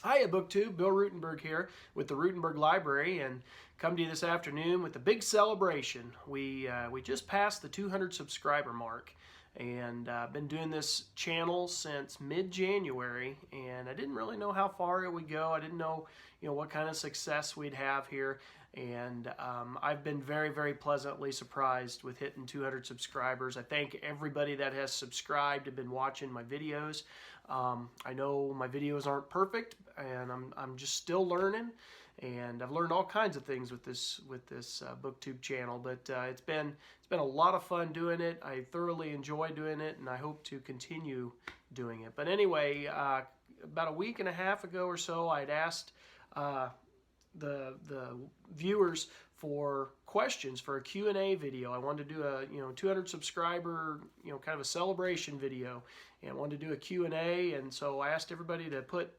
Hi, Booktube. Bill Ruttenberg here with the Ruttenberg Library, and come to you this afternoon with a big celebration. We just passed the 200 subscriber mark, and I've been doing this channel since mid-January, and I didn't really know how far it would go. I didn't know, what kind of success we'd have here, and I've been very, very pleasantly surprised with hitting 200 subscribers. I thank everybody that has subscribed and been watching my videos. I know my videos aren't perfect, and I'm just still learning, and I've learned all kinds of things with this Booktube channel. But it's been a lot of fun doing it. I thoroughly enjoy doing it, and I hope to continue doing it. But anyway, about a week and a half ago or so, I'd asked the viewers for questions for a Q&A video. I wanted to do a 200 subscriber kind of a celebration video, and I wanted to do a Q&A, and so I asked everybody to put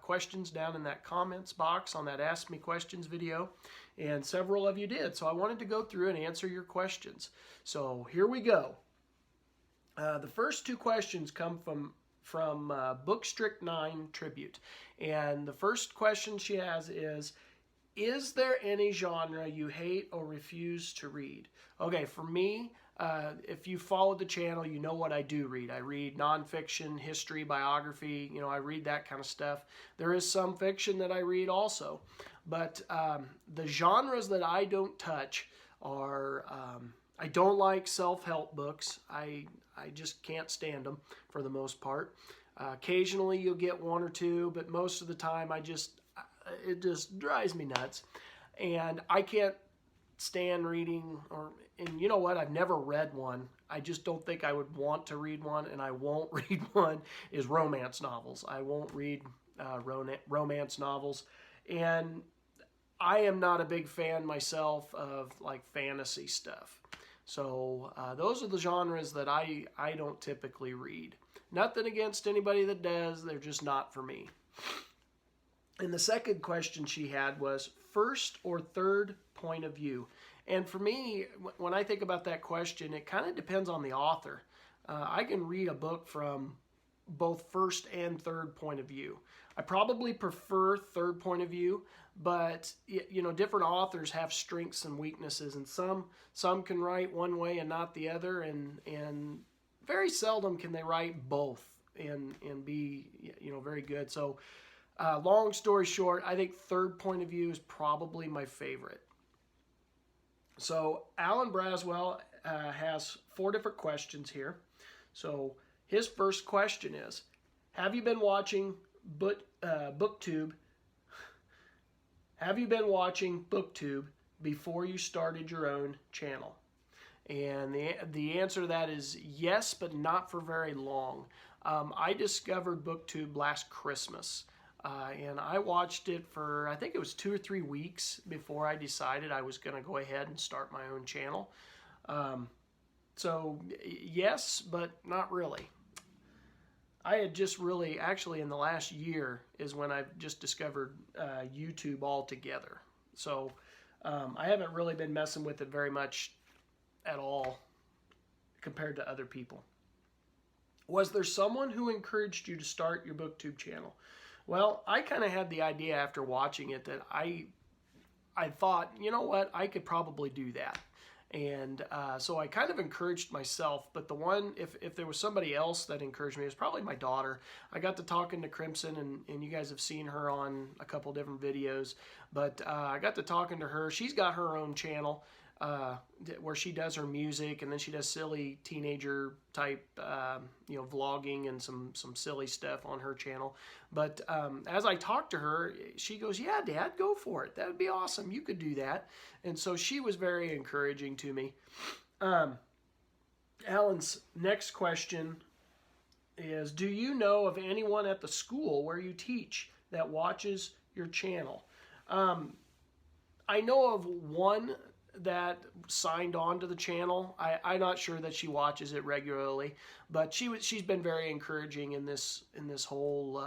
questions down in that comments box on that Ask Me Questions video, and several of you did. So I wanted to go through and answer your questions. So here we go. The first two questions come from Bookstrict 9 Tribute, and the first question she has is there any genre you hate or refuse to read? Okay, for me, if you followed the channel, you know what I do read. I read nonfiction, history, biography, I read that kind of stuff. There is some fiction that I read also, but the genres that I don't touch are, I don't like self-help books. I just can't stand them for the most part. Occasionally you'll get one or two, but most of the time it just drives me nuts. And I can't stand reading, and you know what, I've never read one. I just don't think I would want to read one, and I won't read one, is romance novels. I won't read romance novels, and I am not a big fan myself of like fantasy stuff. So those are the genres that I don't typically read. Nothing against anybody that does, they're just not for me. And the second question she had was first or third point of view. And for me, when I think about that question, it kind of depends on the author. I can read a book from both first and third point of view. I probably prefer third point of view, but different authors have strengths and weaknesses, and some can write one way and not the other, and very seldom can they write both and be very good. So long story short, I think third point of view is probably my favorite. So Alan Braswell has 4 different questions here. So his first question is, have you been watching Booktube? Have you been watching Booktube before you started your own channel? And the answer to that is yes, but not for very long. I discovered Booktube last Christmas. And I watched it for, I think it was 2 or 3 weeks before I decided I was going to go ahead and start my own channel. So yes, but not really. I had just really, actually in the last year is when I've just discovered YouTube altogether. So I haven't really been messing with it very much at all compared to other people. Was there someone who encouraged you to start your Booktube channel? Well, I kind of had the idea after watching it that I thought, you know what, I could probably do that. And so I kind of encouraged myself, but the one, if there was somebody else that encouraged me, it was probably my daughter. I got to talking to Crimson, and you guys have seen her on a couple different videos, but I got to talking to her. She's got her own channel where she does her music, and then she does silly teenager type vlogging and some silly stuff on her channel. But as I talked to her, she goes, yeah, Dad, go for it. That would be awesome. You could do that. And so she was very encouraging to me. Alan's next question is, do you know of anyone at the school where you teach that watches your channel? I know of one that signed on to the channel. I'm not sure that she watches it regularly, but she's been very encouraging in this whole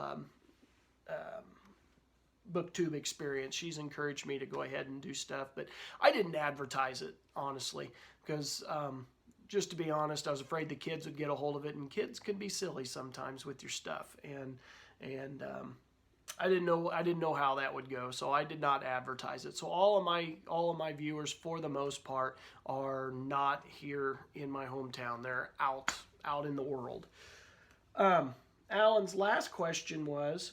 Booktube experience. She's encouraged me to go ahead and do stuff, but I didn't advertise it, honestly, because just to be honest, I was afraid the kids would get a hold of it, and kids can be silly sometimes with your stuff, and I didn't know how that would go, so I did not advertise it. So all of my viewers, for the most part, are not here in my hometown. They're out in the world. Alan's last question was,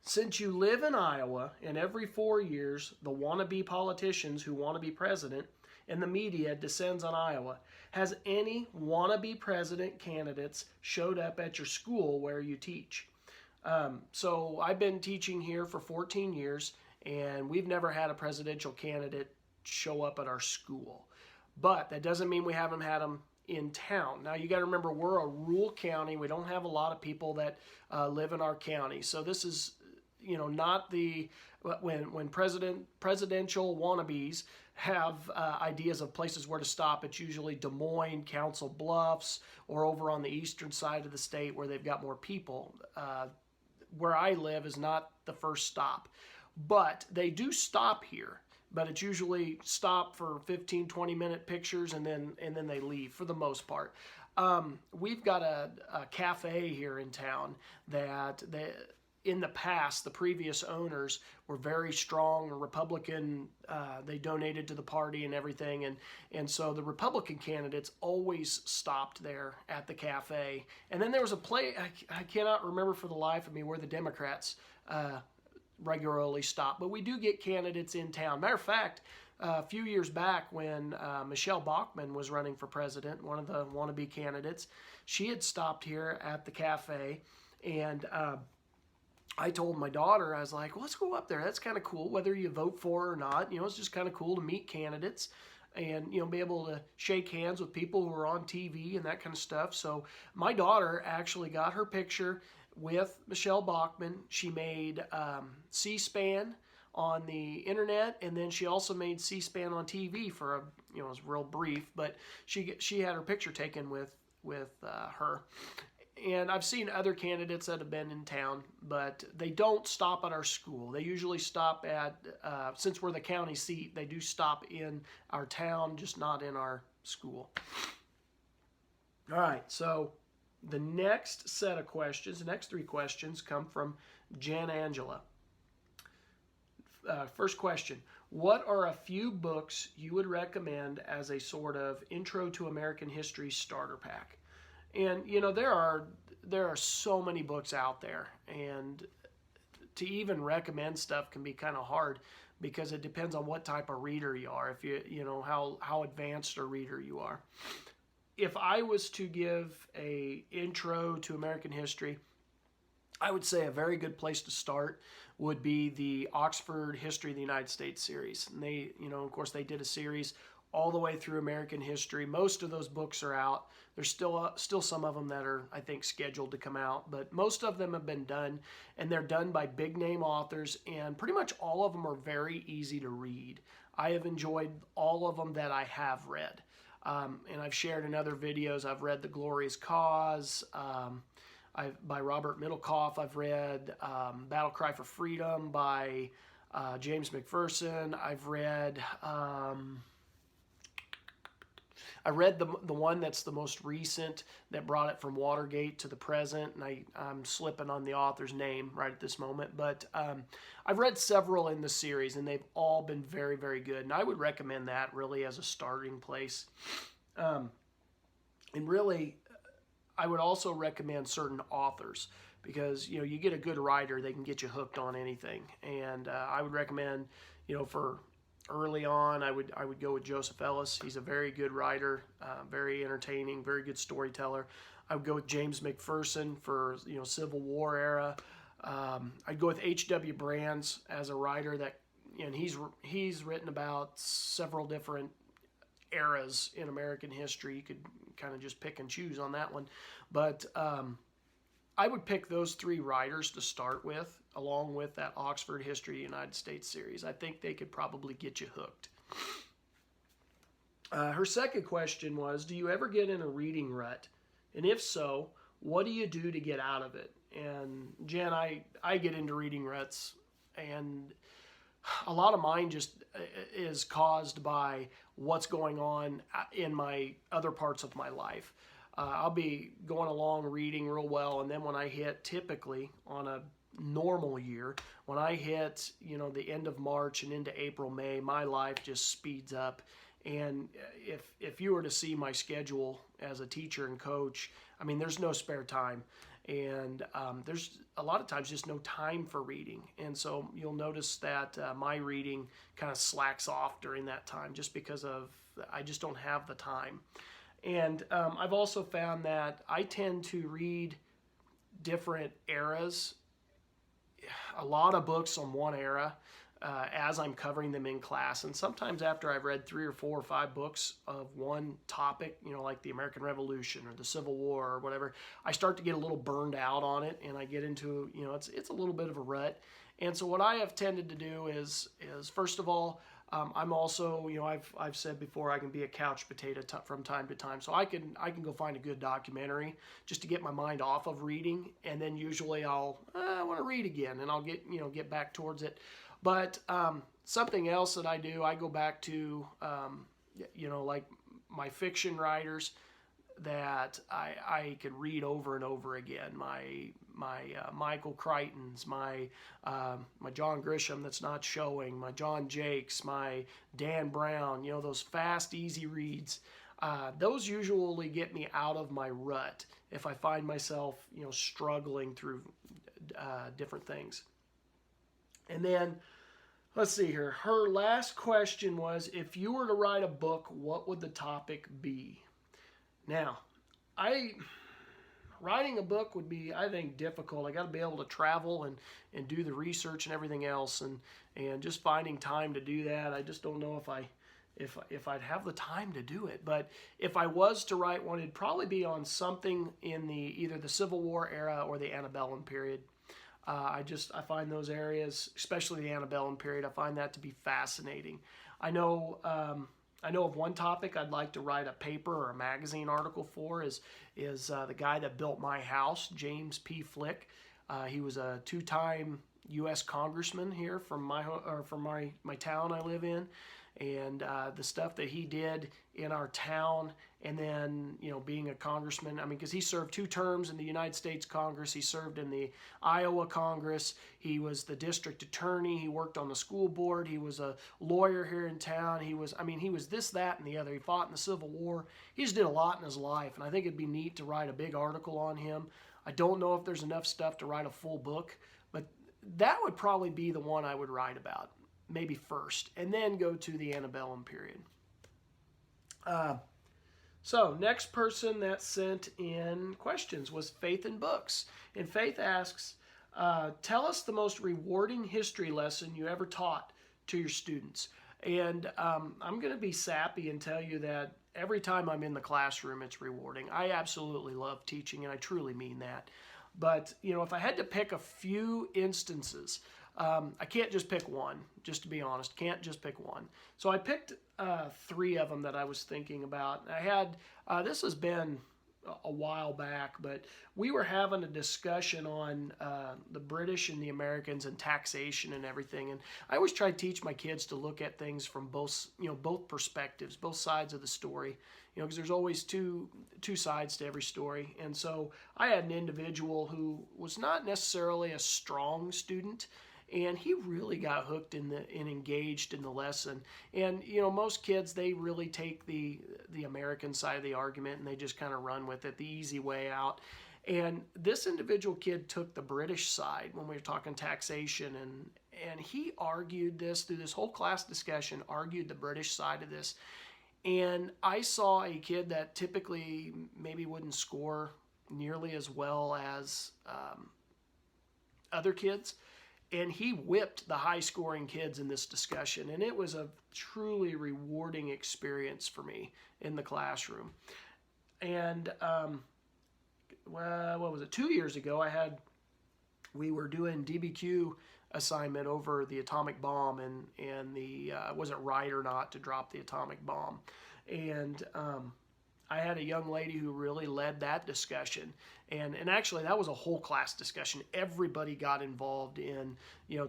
since you live in Iowa, and every 4 years the wannabe politicians who want to be president and the media descends on Iowa, has any wannabe president candidates showed up at your school where you teach? So I've been teaching here for 14 years, and we've never had a presidential candidate show up at our school. But that doesn't mean we haven't had them in town. Now you got to remember, we're a rural county. We don't have a lot of people that live in our county. So this is, not the when presidential wannabes have ideas of places where to stop. It's usually Des Moines, Council Bluffs, or over on the eastern side of the state where they've got more people. Where I live is not the first stop, but they do stop here. But it's usually stop for 15, 20-minute pictures, and then they leave for the most part. We've got a cafe here in town that in the past, the previous owners were very strong Republican. They donated to the party and everything. And so the Republican candidates always stopped there at the cafe. And then there was a place, I cannot remember for the life of me, where the Democrats regularly stop. But we do get candidates in town. Matter of fact, a few years back when Michelle Bachmann was running for president, one of the wannabe candidates, she had stopped here at the cafe, and I told my daughter, I was like, well, let's go up there. That's kind of cool, whether you vote for her or not. It's just kind of cool to meet candidates and, be able to shake hands with people who are on TV and that kind of stuff. So my daughter actually got her picture with Michelle Bachmann. She made C-SPAN on the internet, and then she also made C-SPAN on TV for it was real brief, but she had her picture taken with her. And I've seen other candidates that have been in town, but they don't stop at our school. They usually stop at, since we're the county seat, they do stop in our town, just not in our school. All right, so the next set of questions, the next 3 questions, come from Jan Angela. First question, what are a few books you would recommend as a sort of intro to American history starter pack? And, there are so many books out there, and to even recommend stuff can be kind of hard because it depends on what type of reader you are, if how advanced a reader you are. If I was to give a intro to American history, I would say a very good place to start would be the Oxford History of the United States series. And they, of course, they did a series all the way through American history. Most of those books are out. There's still some of them that are, I think, scheduled to come out, but most of them have been done, and they're done by big name authors, and pretty much all of them are very easy to read. I have enjoyed all of them that I have read, and I've shared in other videos. I've read The Glorious Cause by Robert Middlecoff. I've read Battle Cry for Freedom by James McPherson. I've read the one that's the most recent that brought it from Watergate to the present, and I'm slipping on the author's name right at this moment. But I've read several in the series, and they've all been very, very good. And I would recommend that really as a starting place. And really, I would also recommend certain authors because, you get a good writer, they can get you hooked on anything. And I would recommend, for early on, I would go with Joseph Ellis. He's a very good writer, very entertaining, very good storyteller. I would go with James McPherson for Civil War era. I'd go with H.W. Brands as a writer and he's written about several different eras in American history. You could kind of just pick and choose on that one, but I would pick those 3 writers to start with, along with that Oxford History of the United States series. I think they could probably get you hooked. Her second question was, do you ever get in a reading rut? And if so, what do you do to get out of it? And Jen, I get into reading ruts, and a lot of mine just is caused by what's going on in my other parts of my life. I'll be going along reading real well, and then when I hit typically on a normal year. When I hit, the end of March and into April, May, my life just speeds up. And if you were to see my schedule as a teacher and coach, I mean, there's no spare time. And there's a lot of times just no time for reading. And so you'll notice that my reading kind of slacks off during that time just because I just don't have the time. And I've also found that I tend to read different eras, a lot of books on one era as I'm covering them in class. And sometimes after I've read 3 or 4 or 5 books of one topic, like the American Revolution or the Civil War or whatever, I start to get a little burned out on it, and I get into, it's a little bit of a rut. And so what I have tended to do is first of all, I'm also, I've said before, I can be a couch potato from time to time. So I can go find a good documentary just to get my mind off of reading, and then usually I want to read again, and I'll get back towards it. But something else that I do, I go back to, like my fiction writers that I could read over and over again. My Michael Crichton's, my John Grisham that's not showing, my John Jakes, my Dan Brown, those fast, easy reads. Those usually get me out of my rut if I find myself, struggling through different things. And then, let's see here. Her last question was, if you were to write a book, what would the topic be? Now, writing a book would be, I think, difficult. I got to be able to travel and do the research and everything else, and just finding time to do that. I just don't know if I'd have the time to do it. But if I was to write one, it'd probably be on something in either the Civil War era or the antebellum period. I find those areas, especially the antebellum period, I find that to be fascinating. I know of one topic I'd like to write a paper or a magazine article for is the guy that built my house, James P. Flick. He was a 2-time U.S. congressman here from my town I live in, and the stuff that he did in our town, and then being a congressman. I mean, because he served 2 terms in the United States Congress. He served in the Iowa Congress. He was the district attorney. He worked on the school board. He was a lawyer here in town. He was this, that, and the other. He fought in the Civil War. He just did a lot in his life, and I think it'd be neat to write a big article on him. I don't know if there's enough stuff to write a full book, but that would probably be the one I would write about, maybe first, and then go to the antebellum period. So next person that sent in questions was Faith in Books. And Faith asks, tell us the most rewarding history lesson you ever taught to your students. And I'm going to be sappy and tell you that every time I'm in the classroom, it's rewarding. I absolutely love teaching, and I truly mean that. But, if I had to pick a few instances, I can't just pick one, just to be honest. Can't just pick one. So I picked 3 of them that I was thinking about. I had, this has been a while back, but we were having a discussion on the British and the Americans and taxation and everything. And I always try to teach my kids to look at things from both perspectives, both sides of the story. Because there's always two sides to every story. And so I had an individual who was not necessarily a strong student, and he really got hooked and engaged in the lesson. And most kids, they really take the American side of the argument and they just kind of run with it, the easy way out. And this individual kid took the British side when we were talking taxation, and he argued this through this whole class discussion, argued the British side of this. And I saw a kid that typically maybe wouldn't score nearly as well as other kids, and he whipped the high-scoring kids in this discussion, and it was a truly rewarding experience for me in the classroom. And what was it? 2 years ago, we were doing DBQ assignment over the atomic bomb and the was it right or not to drop the atomic bomb, and I had a young lady who really led that discussion, and actually that was a whole class discussion. Everybody got involved in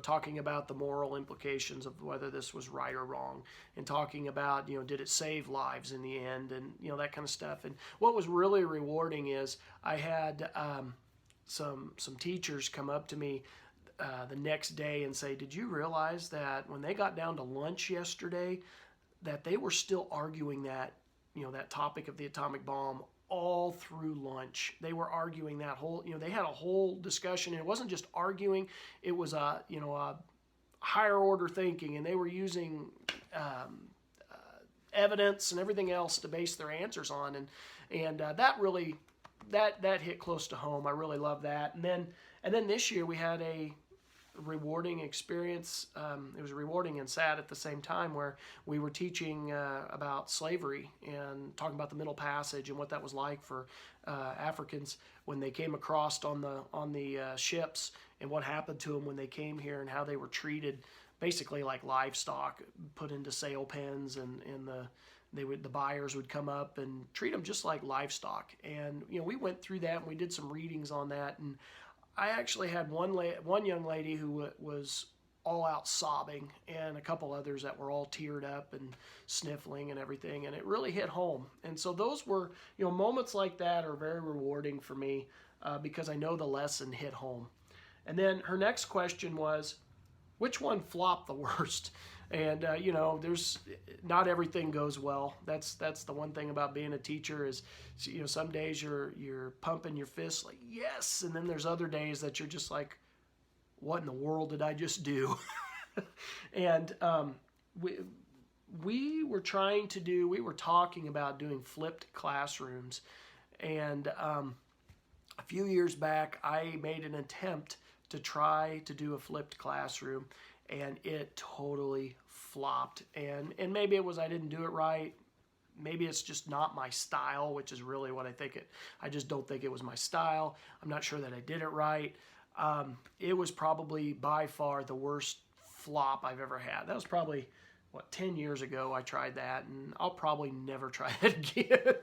talking about the moral implications of whether this was right or wrong, and talking about did it save lives in the end, and that kind of stuff. And what was really rewarding is I had some teachers come up to me the next day and say, did you realize that when they got down to lunch yesterday, that they were still arguing that, that topic of the atomic bomb all through lunch. They were arguing that whole, they had a whole discussion, and it wasn't just arguing, it was a higher order thinking, and they were using evidence and everything else to base their answers on, and that really that hit close to home. I really love that. And then this year we had a rewarding experience. It was rewarding and sad at the same time, where we were teaching about slavery and talking about the Middle Passage and what that was like for Africans when they came across on the ships, and what happened to them when they came here, and how they were treated basically like livestock, put into sale pens, and the buyers would come up and treat them just like livestock. And we went through that, and we did some readings on that, and I actually had one young lady who was all out sobbing, and a couple others that were all teared up and sniffling and everything, and it really hit home. And so those were, moments like that are very rewarding for me because I know the lesson hit home. And then her next question was, which one flopped the worst? And there's not everything goes well. That's the one thing about being a teacher is, some days you're pumping your fists like yes, and then there's other days that you're just like, what in the world did I just do? And we were talking about doing flipped classrooms, and a few years back I made an attempt to try to do a flipped classroom, and it totally flopped. And maybe it was I didn't do it right. Maybe it's just not my style, which is really what I think I just don't think it was my style. I'm not sure that I did it right. It was probably by far the worst flop I've ever had. That was probably, 10 years ago I tried that, and I'll probably never try that again.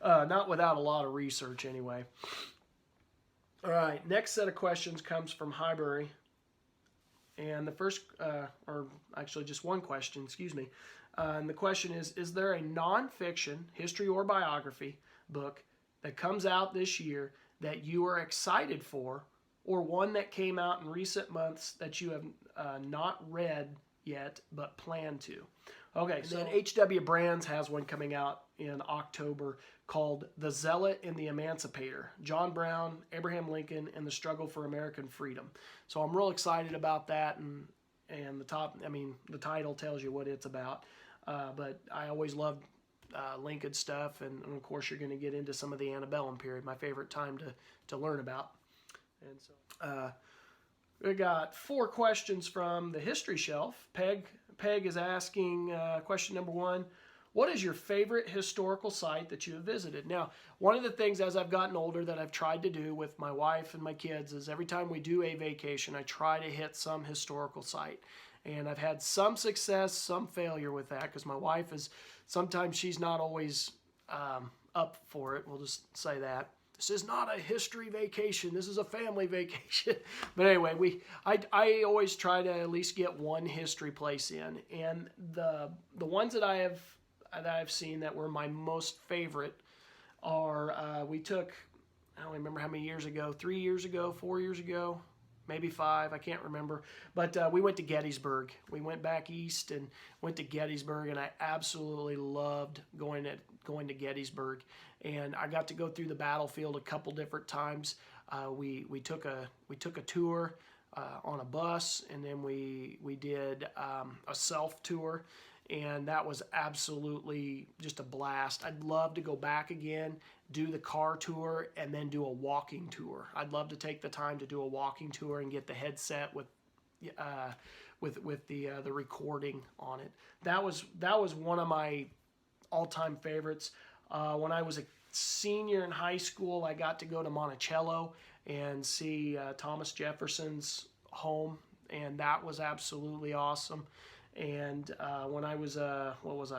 Not without a lot of research anyway. All right, next set of questions comes from Highbury. And the first, or actually just one question, excuse me. And the question is there a nonfiction, history or biography book that comes out this year that you are excited for, or one that came out in recent months that you have not read yet but plan to? Okay, so then H.W. Brands has one coming out in October called The Zealot and the Emancipator, John Brown, Abraham Lincoln, and the Struggle for American Freedom. So I'm real excited about that, and the title tells you what it's about. But I always loved Lincoln stuff, and of course you're going to get into some of the antebellum period, my favorite time to learn about. And so we got 4 questions from the History Shelf. Peg is asking question number 1. What is your favorite historical site that you have visited? Now, one of the things as I've gotten older that I've tried to do with my wife and my kids is every time we do a vacation, I try to hit some historical site. And I've had some success, some failure with that, because my wife sometimes she's not always up for it. We'll just say that. This is not a history vacation. This is a family vacation. But anyway, I always try to at least get one history place in. And the ones that I've seen that were my most favorite are we took, I don't remember how many years ago, 3 years ago, 4 years ago, maybe 5, I can't remember. But we went to Gettysburg. We went back east and went to Gettysburg, and I absolutely loved going to Gettysburg. And I got to go through the battlefield a couple different times. We took a tour on a bus, and then we did a self tour, and that was absolutely just a blast. I'd love to go back again, do the car tour, and then do a walking tour. I'd love to take the time to do a walking tour and get the headset with the recording on it. That was one of my all-time favorites. When I was a senior in high school, I got to go to Monticello and see Thomas Jefferson's home, and that was absolutely awesome. And when I was a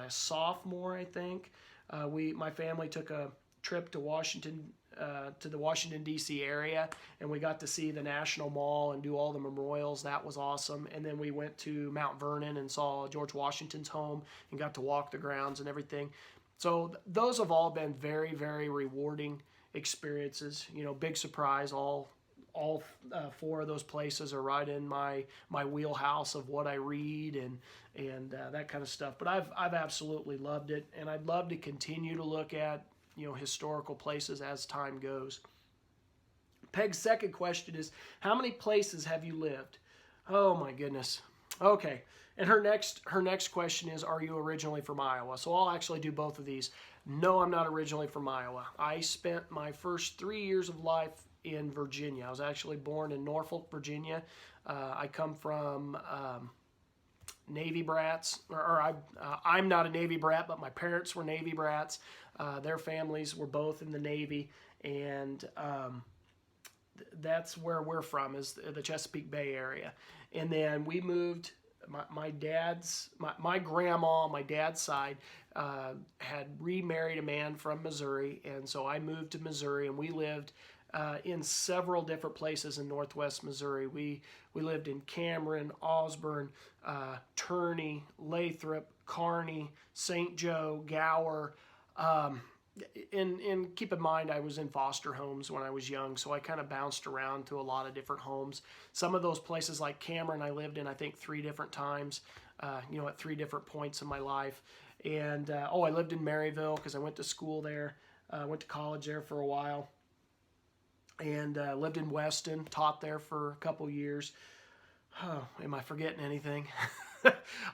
sophomore, I think, my family took a trip to the Washington D.C. area, and we got to see the National Mall and do all the memorials. That was awesome. And then we went to Mount Vernon and saw George Washington's home and got to walk the grounds and everything. So those have all been very, very rewarding experiences. Big surprise, all all four of those places are right in my wheelhouse of what I read and that kind of stuff. But I've absolutely loved it, and I'd love to continue to look at historical places as time goes. Peg's second question is, how many places have you lived? Oh my goodness. Okay. And her next question is, are you originally from Iowa? So I'll actually do both of these. No, I'm not originally from Iowa. I spent my first 3 years of life in Virginia. I was actually born in Norfolk, Virginia. I come from Navy brats, I'm not a Navy brat, but my parents were Navy brats. Their families were both in the Navy, and that's where we're from, is the Chesapeake Bay area. And then we moved. My grandma on my dad's side had remarried a man from Missouri, and so I moved to Missouri, and we lived in several different places in northwest Missouri. We lived in Cameron, Osborne, Turney, Lathrop, Kearney, St. Joe, Gower. And keep in mind, I was in foster homes when I was young, so I kind of bounced around to a lot of different homes. Some of those places, like Cameron, I lived in, I think, 3 different times, at 3 different points in my life. And, I lived in Maryville because I went to school there. Went to college there for a while. And lived in Weston, taught there for a couple years. Oh, am I forgetting anything?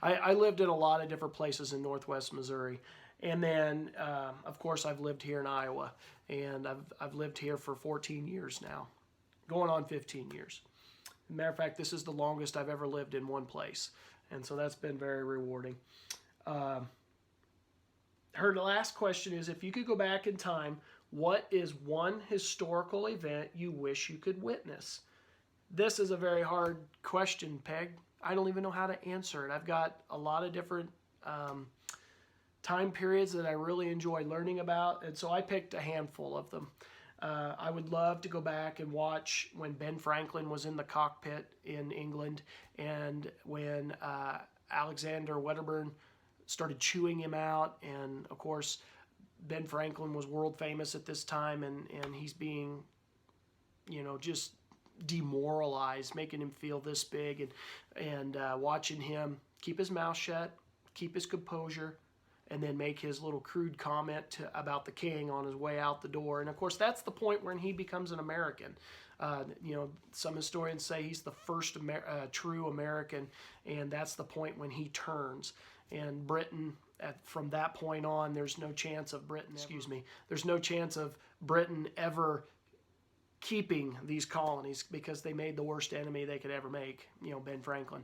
I lived in a lot of different places in northwest Missouri. And then, of course, I've lived here in Iowa, and I've lived here for 14 years now, going on 15 years. As a matter of fact, this is the longest I've ever lived in one place, and so that's been very rewarding. Her last question is, if you could go back in time, what is one historical event you wish you could witness? This is a very hard question, Peg. I don't even know how to answer it. I've got a lot of different time periods that I really enjoy learning about, and so I picked a handful of them. I would love to go back and watch when Ben Franklin was in the cockpit in England, and when Alexander Wedderburn started chewing him out, and of course Ben Franklin was world famous at this time, and he's being just demoralized, making him feel this big, and watching him keep his mouth shut, keep his composure, and then make his little crude comment about the king on his way out the door. And of course, that's the point when he becomes an American. Some historians say he's the first true American, and that's the point when he turns. And Britain, from that point on, there's no chance of there's no chance of Britain ever keeping these colonies, because they made the worst enemy they could ever make, Ben Franklin.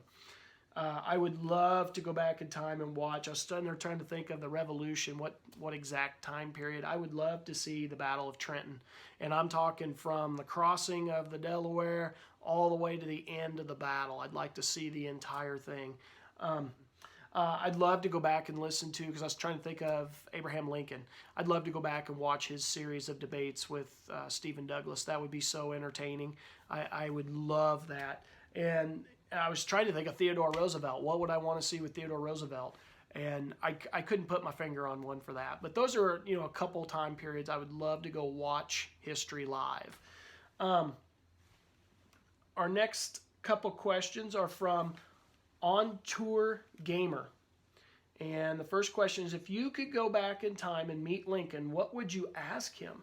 I would love to go back in time and watch. I was sitting there trying to think of the Revolution, what exact time period. I would love to see the Battle of Trenton. And I'm talking from the crossing of the Delaware all the way to the end of the battle. I'd like to see the entire thing. I'd love to go back and listen to, because I was trying to think of Abraham Lincoln. I'd love to go back and watch his series of debates with Stephen Douglas. That would be so entertaining. I would love that. And I was trying to think of Theodore Roosevelt. What would I want to see with Theodore Roosevelt? And I couldn't put my finger on one for that. But those are, a couple time periods I would love to go watch history live. Our next couple questions are from On Tour Gamer. And the first question is, if you could go back in time and meet Lincoln, what would you ask him?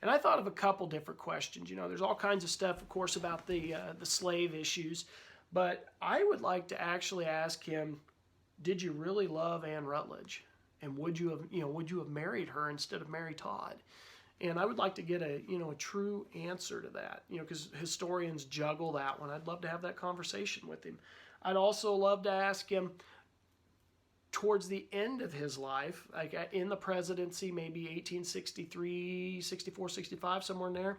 And I thought of a couple different questions. There's all kinds of stuff, of course, about the slave issues. But I would like to actually ask him, did you really love Anne Rutledge? And would you have married her instead of Mary Todd? And I would like to get a true answer to that, because historians juggle that one. I'd love to have that conversation with him. I'd also love to ask him, towards the end of his life, like in the presidency, maybe 1863, 64, 65, somewhere in there,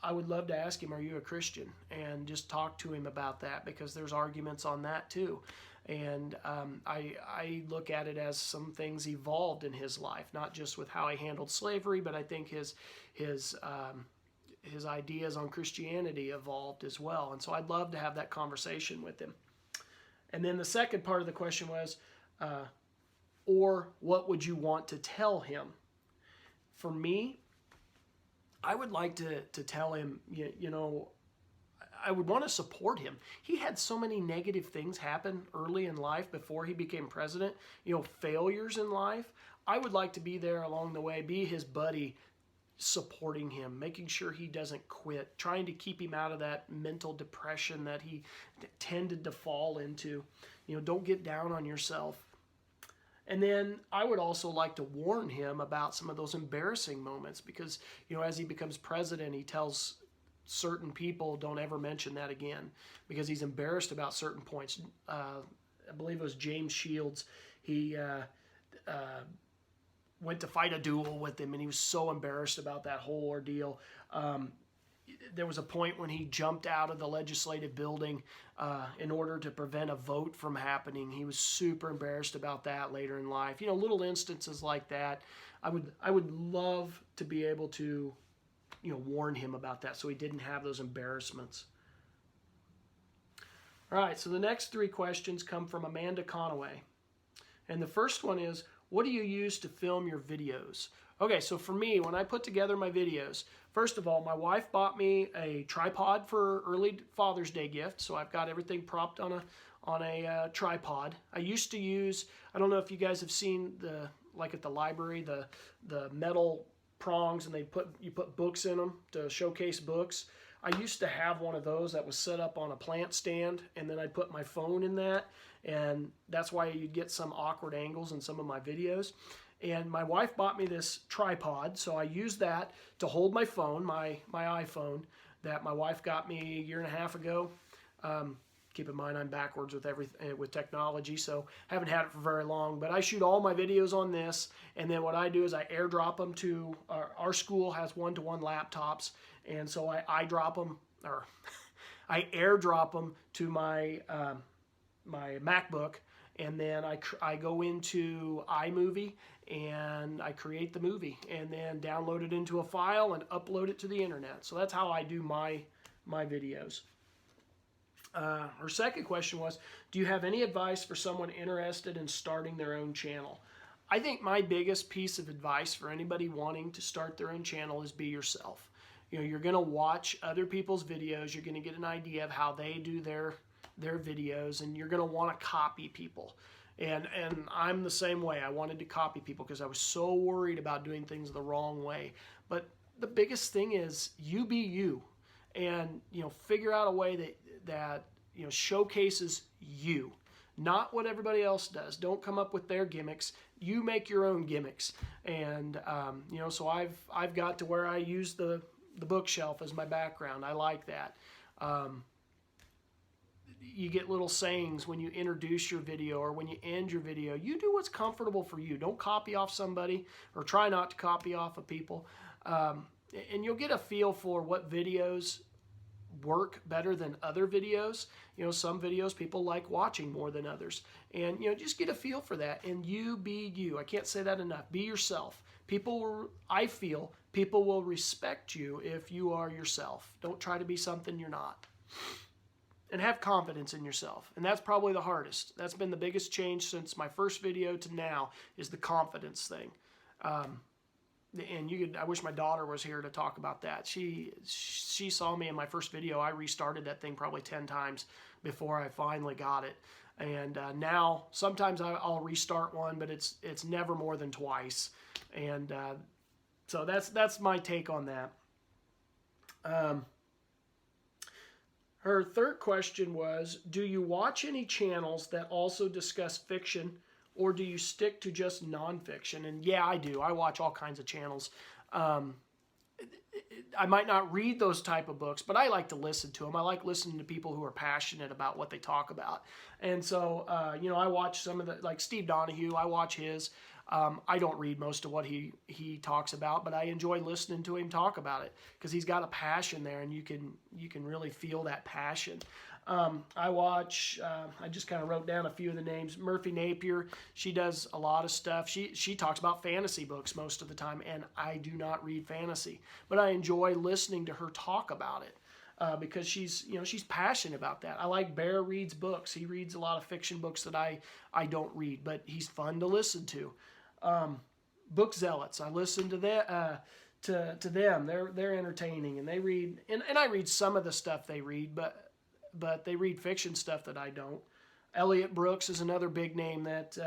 I would love to ask him, are you a Christian? And just talk to him about that, because there's arguments on that too. And I look at it as some things evolved in his life, not just with how he handled slavery, but I think his ideas on Christianity evolved as well. And so I'd love to have that conversation with him. And then the second part of the question was, or what would you want to tell him? For me, I would like to tell him, I would want to support him. He had so many negative things happen early in life before he became president, failures in life. I would like to be there along the way, be his buddy, supporting him, making sure he doesn't quit, trying to keep him out of that mental depression that he tended to fall into. Don't get down on yourself. And then I would also like to warn him about some of those embarrassing moments because, as he becomes president, he tells certain people, don't ever mention that again, because he's embarrassed about certain points. I believe it was James Shields. He went to fight a duel with him, and he was so embarrassed about that whole ordeal. There was a point when he jumped out of the legislative building in order to prevent a vote from happening. He was super embarrassed about that later in life. Little instances like that. I would love to be able to, warn him about that so he didn't have those embarrassments. All right, so the next 3 questions come from Amanda Conaway. And the first one is, what do you use to film your videos? Okay, so for me, when I put together my videos, first of all, my wife bought me a tripod for early Father's Day gift, so I've got everything propped on a tripod. I used to use, I don't know if you guys have seen like at the library, the metal prongs, and you put books in them to showcase books. I used to have one of those that was set up on a plant stand, and then I'd put my phone in that, and that's why you'd get some awkward angles in some of my videos. And my wife bought me this tripod, so I used that to hold my phone, my iPhone, that my wife got me a year and a half ago. Keep in mind I'm backwards with technology, so haven't had it for very long. But I shoot all my videos on this, and then what I do is I airdrop them to our school has 1-to-1 laptops, and so I drop them, or I airdrop them to my my MacBook, and then I go into iMovie and I create the movie and then download it into a file and upload it to the internet. So that's how I do my videos. Her second question was, do you have any advice for someone interested in starting their own channel? I think my biggest piece of advice for anybody wanting to start their own channel is be yourself. You're going to watch other people's videos. You're going to get an idea of how they do their videos, and you're going to want to copy people. And I'm the same way. I wanted to copy people because I was so worried about doing things the wrong way. But the biggest thing is you be you, and figure out a way that showcases you, not what everybody else does. Don't come up with their gimmicks. You make your own gimmicks. And so I've got to where I use the bookshelf as my background. I like that. You get little sayings when you introduce your video or when you end your video. You do what's comfortable for you. Don't copy off somebody, or try not to copy off of people. And you'll get a feel for what videos work better than other videos. Some videos people like watching more than others. And, just get a feel for that. And you be you. I can't say that enough. Be yourself. I feel people will respect you if you are yourself. Don't try to be something you're not. And have confidence in yourself. And that's probably the hardest. That's been the biggest change since my first video to now, is the confidence thing. And I wish my daughter was here to talk about that. She saw me in my first video. I restarted that thing probably 10 times before I finally got it. And now sometimes I'll restart one, but it's never more than twice. And so that's my take on that. Her third question was, do you watch any channels that also discuss fiction, or do you stick to just nonfiction? And yeah, I do. I watch all kinds of channels. I might not read those type of books, but I like to listen to them. I like listening to people who are passionate about what they talk about. And so, I watch some of like Steve Donahue, I watch his. I don't read most of what he talks about, but I enjoy listening to him talk about it because he's got a passion there, and you can really feel that passion. I watch, I just kind of wrote down a few of the names. Murphy Napier, she does a lot of stuff. She talks about fantasy books most of the time, and I do not read fantasy, but I enjoy listening to her talk about it. Because she's passionate about that. I like Bear reads books. He reads a lot of fiction books that I don't read, but he's fun to listen to. Book Zealots, I listen to to them. They're entertaining, and they read, and I read some of the stuff they read, but they read fiction stuff that I don't. Elliot Brooks is another big name that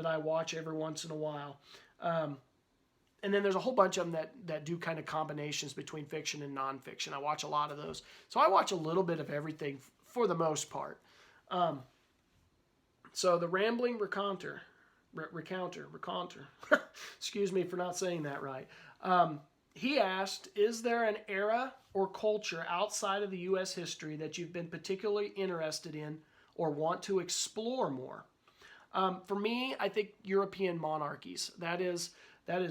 I watch every once in a while. And then there's a whole bunch of them that do kind of combinations between fiction and nonfiction. I watch a lot of those. So I watch a little bit of everything for the most part. So the Rambling Recounter, excuse me for not saying that right. He asked, is there an era or culture outside of the U.S. history that you've been particularly interested in or want to explore more? For me, I think European monarchies. That is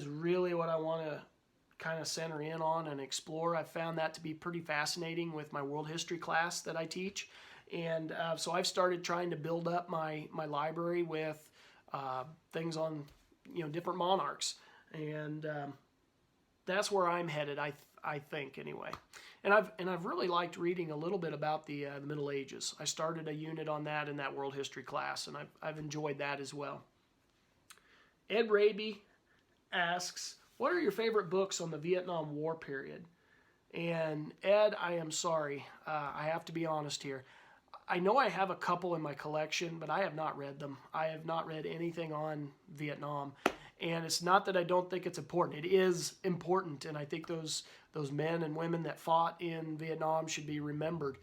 really what I want to kind of center in on and explore. I found that to be pretty fascinating with my world history class that I teach. And so I've started trying to build up my library with things on different monarchs. And that's where I'm headed, I think, anyway. And I've really liked reading a little bit about the Middle Ages. I started a unit on that in that world history class, and I've enjoyed that as well. Ed Raby asks, what are your favorite books on the Vietnam War period? And Ed, I am sorry. I have to be honest here. I know I have a couple in my collection, but I have not read them. I have not read anything on Vietnam. And it's not that I don't think it's important. It is important, and I think those men and women that fought in Vietnam should be remembered.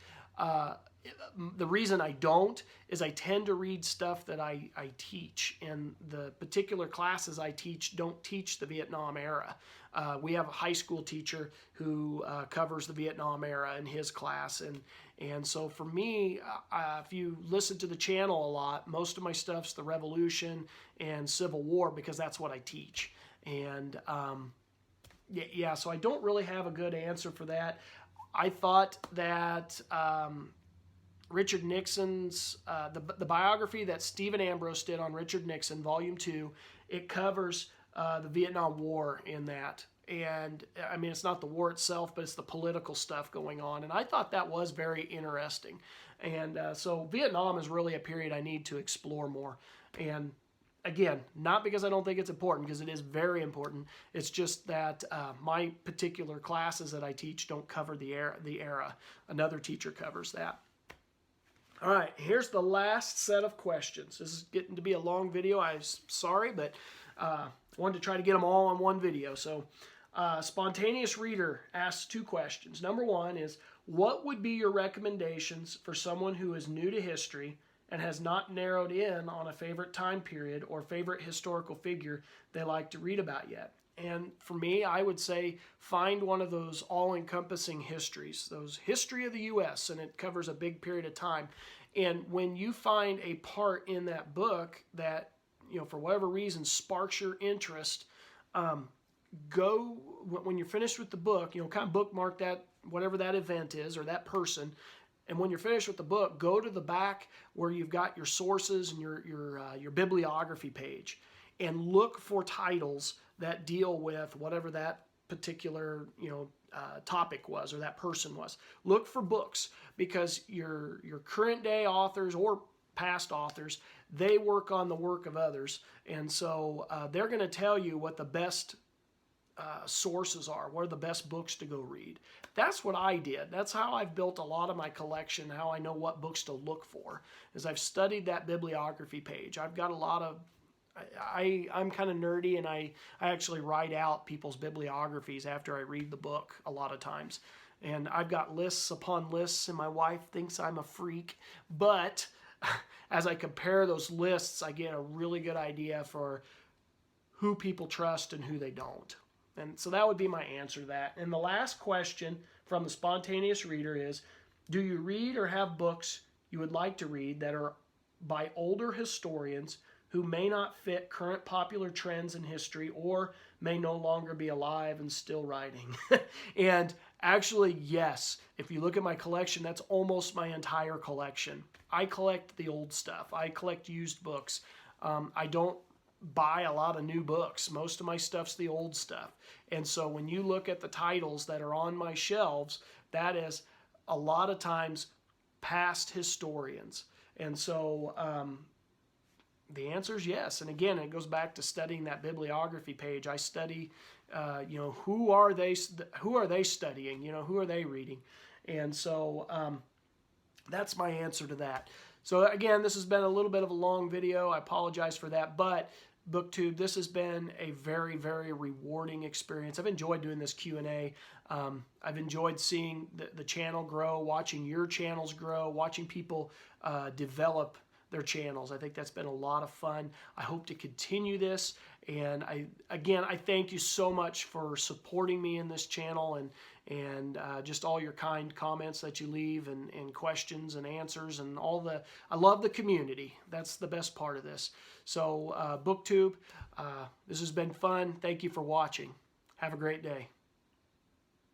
The reason I don't is I tend to read stuff that I teach, and the particular classes I teach don't teach the Vietnam era. We have a high school teacher who covers the Vietnam era in his class, and so for me, if you listen to the channel a lot, most of my stuff's the Revolution and Civil War because that's what I teach. And yeah, so I don't really have a good answer for that. I thought that Richard Nixon's, the biography that Stephen Ambrose did on Richard Nixon, Volume 2, it covers the Vietnam War in that. And I mean, it's not the war itself, but it's the political stuff going on. And I thought that was very interesting. And so Vietnam is really a period I need to explore more. And again, not because I don't think it's important, because it is very important. It's just that my particular classes that I teach don't cover the era. Another teacher covers that. All right, here's the last set of questions. This is getting to be a long video. I'm sorry, but wanted to try to get them all on one video. So Spontaneous Reader asks 2 questions. Number 1 is, what would be your recommendations for someone who is new to history and has not narrowed in on a favorite time period or favorite historical figure they like to read about yet? And for me, I would say find one of those all-encompassing histories, those history of the U.S., and it covers a big period of time. And when you find a part in that book that, for whatever reason, sparks your interest, go, when you're finished with the book, kind of bookmark that, whatever that event is or that person. And when you're finished with the book, go to the back where you've got your sources and your bibliography page, and look for titles that deal with whatever that particular topic was or that person was. Look for books, because your current day authors or past authors, they work on the work of others, and so they're going to tell you what the best sources are, what are the best books to go read. That's what I did. That's how I've built a lot of my collection, how I know what books to look for, is I've studied that bibliography page. I've got a lot of, I'm kind of nerdy, and I actually write out people's bibliographies after I read the book a lot of times. And I've got lists upon lists, and my wife thinks I'm a freak, but as I compare those lists, I get a really good idea for who people trust and who they don't. And so that would be my answer to that. And the last question from the Spontaneous Reader is, do you read or have books you would like to read that are by older historians who may not fit current popular trends in history or may no longer be alive and still writing? And actually, yes, if you look at my collection, that's almost my entire collection. I collect the old stuff. I collect used books. I don't buy a lot of new books. Most of my stuff's the old stuff. And so when you look at the titles that are on my shelves, that is a lot of times past historians. And so The answer is yes. And again, it goes back to studying that bibliography page. I study, who are they studying? Who are they reading? And so that's my answer to that. So again, this has been a little bit of a long video. I apologize for that, but Booktube, this has been a very, very rewarding experience. I've enjoyed doing this Q&A. I've enjoyed seeing the channel grow, watching your channels grow, watching people develop their channels. I think that's been a lot of fun. I hope to continue this. And I thank you so much for supporting me in this channel and just all your kind comments that you leave and questions and answers and I love the community. That's the best part of this. So Booktube, this has been fun. Thank you for watching. Have a great day.